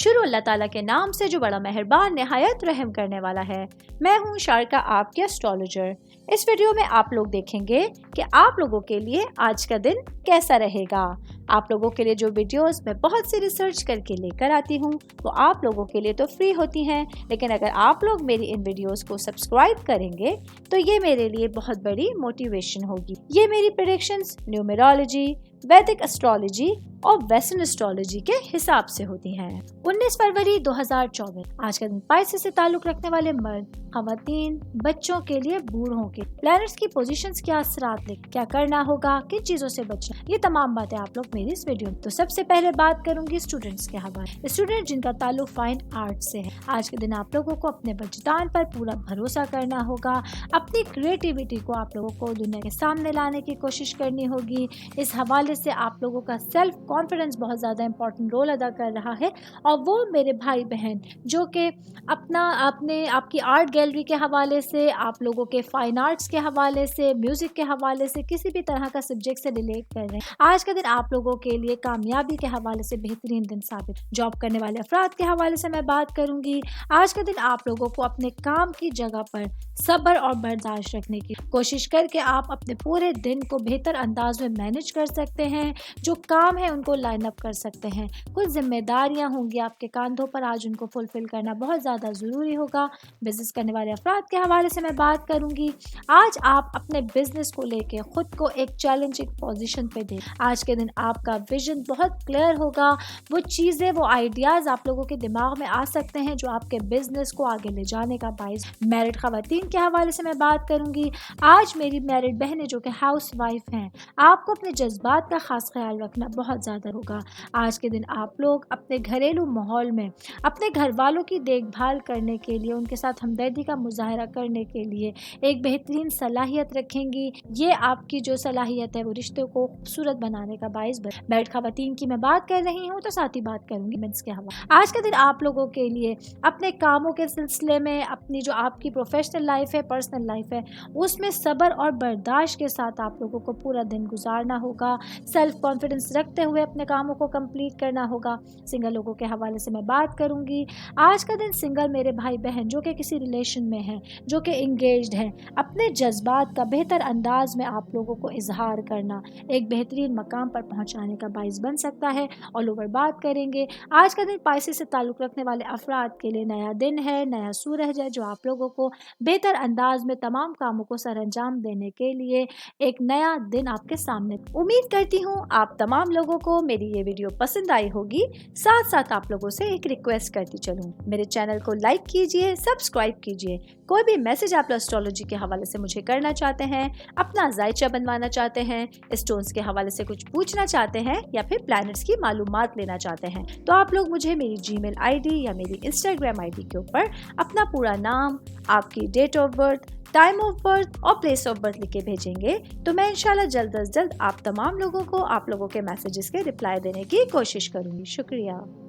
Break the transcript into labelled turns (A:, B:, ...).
A: شروع اللہ تعالیٰ کے نام سے جو بڑا مہربان نہایت رحم کرنے والا ہے۔ میں ہوں شارکا، آپ کے اسٹرالوجر۔ اس ویڈیو میں آپ لوگ دیکھیں گے کہ آپ لوگوں کے لیے آج کا دن کیسا رہے گا۔ آپ لوگوں کے لیے جو ویڈیوز میں بہت سی ریسرچ کر کے لے کر آتی ہوں وہ آپ لوگوں کے لیے تو فری ہوتی ہیں، لیکن اگر آپ لوگ میری ان ویڈیوز کو سبسکرائب کریں گے تو یہ میرے لیے بہت بڑی موٹیویشن ہوگی۔ یہ میری پریڈکشنز نیومرولوجی، ویدک اسٹرالوجی اور ویسٹرن اسٹرالوجی کے حساب سے ہوتی ہیں۔ 19 فروری 2024 آج کا دن پائسس سے تعلق رکھنے والے مرد، خواتین، بچوں کے لیے بوڑھوں کے پلانٹس کی پوزیشنز کیا اثرات لے، کیا کرنا ہوگا، کن چیزوں سے بچنا، یہ تمام باتیں آپ لوگ میری اس ویڈیو میں۔ تو سب سے پہلے بات کروں گی اسٹوڈنٹس کے حوالے۔ اسٹوڈنٹ جن کا تعلق فائن آرٹ سے ہے، آج کے دن آپ لوگوں کو اپنے وجدان پر پورا بھروسہ کرنا ہوگا، اپنی کریٹیوٹی کو آپ لوگوں کو دنیا کے سامنے لانے کی کوشش کرنی ہوگی۔ اس حوالے سے آپ لوگوں کا سیلف کانفیڈنس بہت زیادہ امپورٹنٹ رول ادا کر رہا ہے، اور وہ میرے بھائی بہن جو کہ آپ کی آرٹ گیلری کے حوالے سے، آپ لوگوں کے فائن آرٹس کے حوالے سے، میوزک کے حوالے سے، کسی بھی طرح کا سبجیکٹ سے ریلیٹ کر رہے ہیں، آج کا دن آپ لوگوں کے لیے کامیابی کے حوالے سے بہترین دن ثابت۔ جاب کرنے والے افراد کے حوالے سے میں بات کروں گی، آج کا دن آپ لوگوں کو اپنے کام کی جگہ پر صبر اور برداشت رکھنے کی کوشش کر کے آپ اپنے پورے دن کو بہتر انداز میں مینج کر سکتے ہیں، جو کام ہے ان کو لائن اپ کر سکتے ہیں۔ کچھ ذمہ داریاں ہوں گی آپ کے کاندھوں پر، آج ان کو فلفل کرنا بہت زیادہ ضروری ہوگا۔ بزنس کرنے والے افراد کے حوالے سے میں بات کروں گی، آج آپ اپنے بزنس کو لے کے خود کو ایک چیلنجنگ پوزیشن پہ دیں۔ آج کے دن آپ کا ویژن بہت کلیئر ہوگا، وہ چیزیں، وہ آئیڈیاز آپ لوگوں کے دماغ میں آ سکتے ہیں جو آپ کے بزنس کو آگے لے جانے کا باعث۔ میرڈ خواتین کے حوالے سے میں بات کروں گی، آج میری میرڈ بہنیں جو کہ ہاؤس وائف ہیں، آپ کو اپنے جذبات کا خاص خیال رکھنا بہت زیادہ ہوگا۔ آج کے دن آپ لوگ اپنے گھریلو ماحول میں اپنے گھر والوں کی دیکھ بھال کرنے کے لیے، ان کے ساتھ ہمدردی کا مظاہرہ کرنے کے لیے ایک بہترین صلاحیت رکھیں گی۔ یہ آپ کی جو صلاحیت ہے وہ رشتوں کو خوبصورت بنانے کا باعث بنے۔ میرڈ خواتین کی میں بات کر رہی ہوں تو ساتھ ہی بات کروں گی مینس کے حوالے۔ آج کا دن آپ لوگوں کے لیے اپنے کاموں کے سلسلے میں، اپنی جو آپ کی پروفیشنل لائف ہے، پرسنل لائف ہے، اس میں صبر اور برداشت کے ساتھ آپ لوگوں کو پورا دن گزارنا ہوگا، سیلف کانفیڈنس رکھتے ہوئے اپنے کاموں کو کمپلیٹ کرنا ہوگا۔ سنگل لوگوں کے حوالے سے میں بات کروں گی، آج کا دن سنگل میرے بھائی بہن جو کہ کسی ریلیشن میں ہیں، جو کہ انگیجڈ ہیں، اپنے جذبات کا بہتر انداز میں آپ لوگوں کو اظہار کرنا ایک بہترین مقام پر پہنچانے کا باعث بن سکتا ہے۔ آل اوور بات کریں گے، آج کا دن پائسس سے تعلق رکھنے والے افراد کے لیے نیا دن ہے، نیا سورج ہے، جو آپ لوگوں کو بہتر انداز میں تمام کاموں کو سر انجام دینے کے لیے ایک نیا دن آپ کے سامنے۔ امید کرتی ہوں آپ تمام لوگوں کو میری یہ ویڈیو پسند آئی ہوگی۔ ساتھ ساتھ آپ لوگوں سے ایک ریکویسٹ کرتی چلوں، میرے چینل کو لائک کیجئے، سبسکرائب کیجئے۔ کوئی بھی میسج آپ اسٹرالوجی کے حوالے سے مجھے کرنا چاہتے ہیں، اپنا ذائچہ بنوانا چاہتے ہیں، اسٹونز کے حوالے سے کچھ پوچھنا چاہتے ہیں، یا پھر پلانٹس کی معلومات لینا چاہتے ہیں، تو آپ لوگ مجھے میری جی میل آئی ڈی یا میری انسٹاگرام آئی ڈی کے اوپر اپنا پورا نام، آپ کی date of birth, time of birth اور پلیس آف برتھ لکھ کے بھیجیں گے تو میں انشاءاللہ جلد از جلد آپ تمام لوگوں کو آپ لوگوں کے میسیجز کے رپلائی دینے کی کوشش کروں گی۔ شکریہ۔